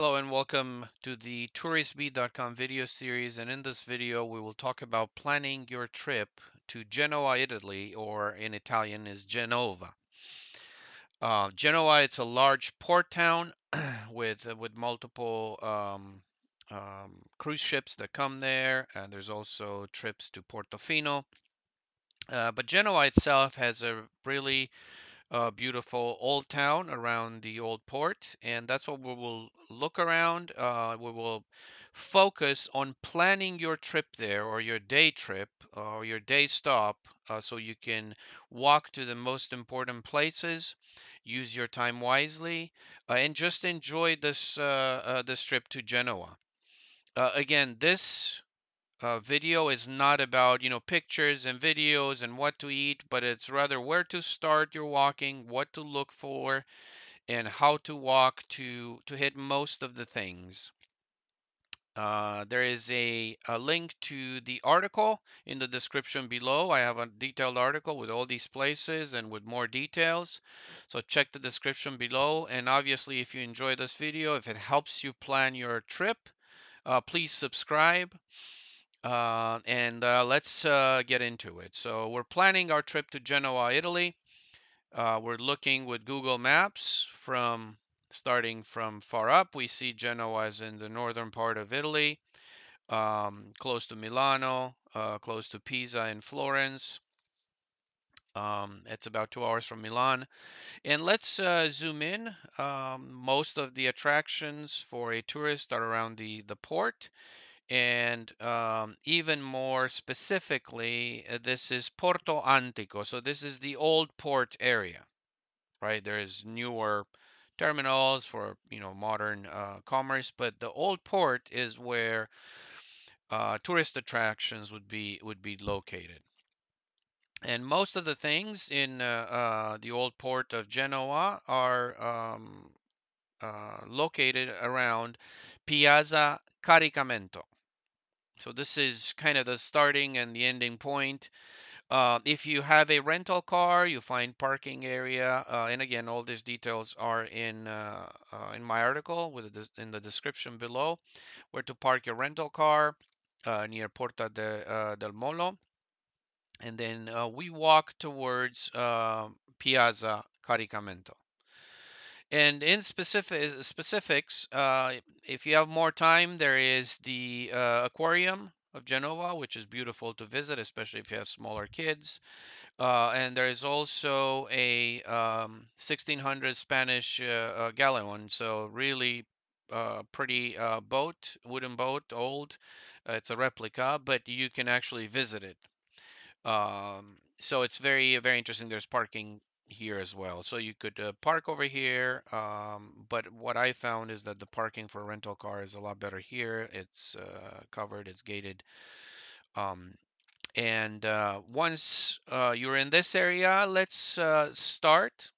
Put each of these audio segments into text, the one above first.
Hello and welcome to the touristbeat.com video series, and in this video we will talk about planning your trip to Genoa, Italy, or in Italian is Genova. Genoa, it's a large port town with multiple cruise ships that come there, and there's also trips to Portofino. But Genoa itself has a really beautiful old town around the old port, and that's what we will look around. We will focus on planning your trip there, or your day trip, or your day stop, so you can walk to the most important places, use your time wisely, and just enjoy this trip to Genoa. Again, this video is not about pictures and videos and what to eat, but it's rather where to start your walking, what to look for, and how to walk to hit most of the things. There is a link to the article in the description below. I have a detailed article with all these places and with more details, so check the description below. And obviously, if you enjoy this video, if it helps you plan your trip, please subscribe. And let's get into it. So we're planning our trip to Genoa, Italy. We're looking with Google Maps from starting from far up. We see Genoa is in the northern part of Italy, close to Milano, close to Pisa and Florence. It's about 2 hours from Milan. And let's zoom in. Most of the attractions for a tourist are around the port. And even more specifically, this is Porto Antico. So this is the old port area, right? There is newer terminals for modern commerce, but the old port is where tourist attractions would be located. And most of the things in the old port of Genoa are located around Piazza Caricamento. So this is kind of the starting and the ending point. If you have a rental car, you find parking area, and again, all these details are in my article in the description below, where to park your rental car near del Molo, and then we walk towards Piazza Caricamento. And in specifics, if you have more time, there is the aquarium of Genova, which is beautiful to visit, especially if you have smaller kids. And there is also a 1600 Spanish galleon, so really pretty boat, wooden boat, old. It's a replica, but you can actually visit it. So it's very interesting. There's parking here as well, so you could park over here. But what I found is that the parking for a rental car is a lot better here. It's covered, it's gated. Um, and once you're in this area, let's start.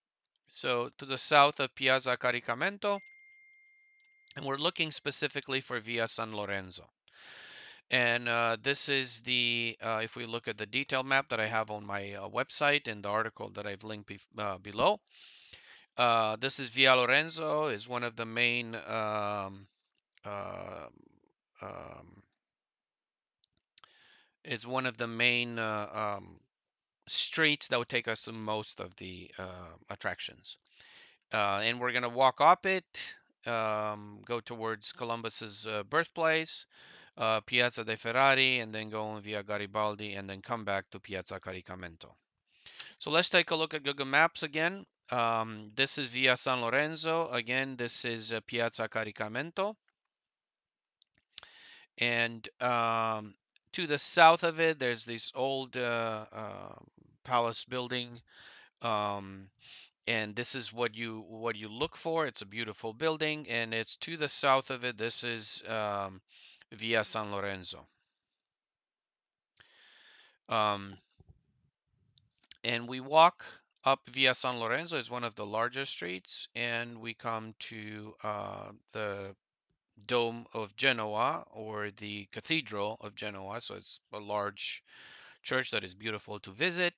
So to the south of Piazza Caricamento, and we're looking specifically for Via San Lorenzo. And this is if we look at the detail map that I have on my website and the article that I've linked below, this is Via Lorenzo, is one of the main uh, um, it's one of the main streets that would take us to most of the attractions. And we're going to walk up it, go towards Columbus's birthplace, Piazza dei Ferrari, and then go on via Garibaldi, and then come back to Piazza Caricamento. So let's take a look at Google Maps again. This is Via San Lorenzo. Again, this is Piazza Caricamento. And to the south of it, there's this old palace building. Um, and this is what you look for. It's a beautiful building, and it's to the south of it. This is Via San Lorenzo. Um, and we walk up Via San Lorenzo. It's one of the largest streets, and we come to the Dome of Genoa, or the Cathedral of Genoa. So it's a large church that is beautiful to visit.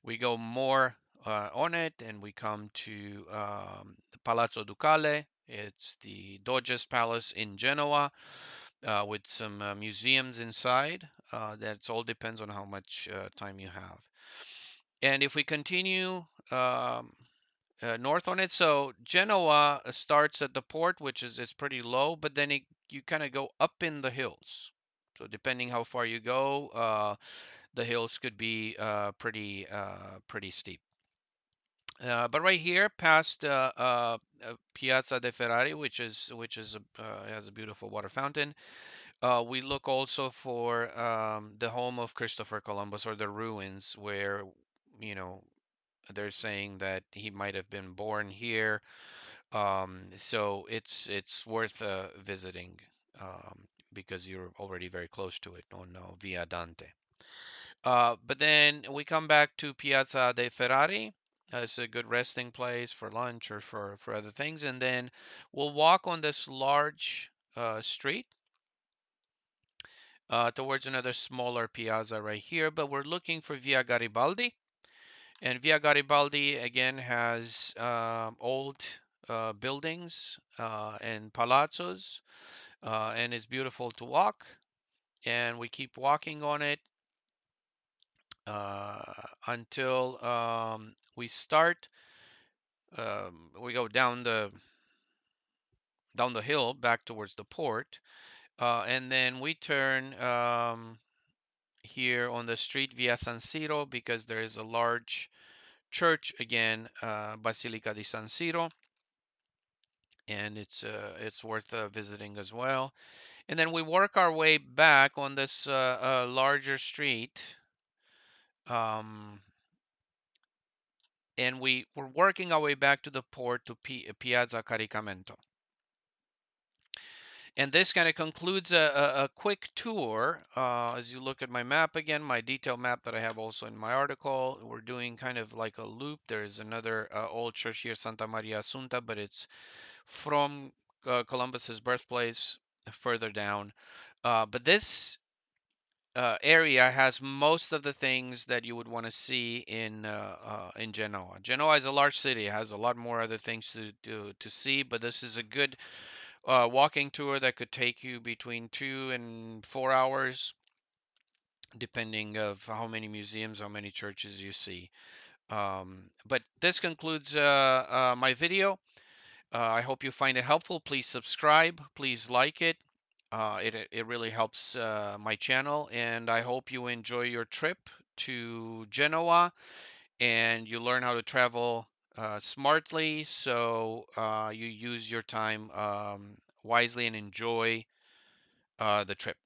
We go more on it, and we come to the Palazzo Ducale. It's the Doge's Palace in Genoa, with some museums inside. That all depends on how much time you have. And if we continue north on it, so Genoa starts at the port, which is it's pretty low, but then you kind of go up in the hills. So depending how far you go, the hills could be pretty steep. But right here, past Piazza de Ferrari, which is has a beautiful water fountain, we look also for the home of Christopher Columbus, or the ruins where, you know, they're saying that he might have been born here. So it's worth visiting, because you're already very close to it on Via Dante. But then we come back to Piazza dei Ferrari. It's a good resting place for lunch or for other things. And then we'll walk on this large street towards another smaller piazza right here. But we're looking for Via Garibaldi. And Via Garibaldi again has old buildings and palazzos, and it's beautiful to walk. And we keep walking on it until we go down the hill back towards the port, and then we turn here on the street via San Siro, because there is a large church again, Basilica di San Siro, and it's worth visiting as well. And then we work our way back on this larger street, um, and we're working our way back to the port to Piazza Caricamento. And this kind of concludes a quick tour. As you look at my map again, my detailed map that I have also in my article, we're doing kind of like a loop. There's another old church here, Santa Maria Assunta, but it's from Columbus's birthplace further down. But this area has most of the things that you would want to see in Genoa. Genoa is a large city; it has a lot more other things to see. But this is a good walking tour that could take you between 2 and 4 hours, depending of how many museums, how many churches you see. But this concludes my video. I hope you find it helpful. Please subscribe. Please like it. It really helps my channel, and I hope you enjoy your trip to Genoa and you learn how to travel smartly, so you use your time wisely and enjoy the trip.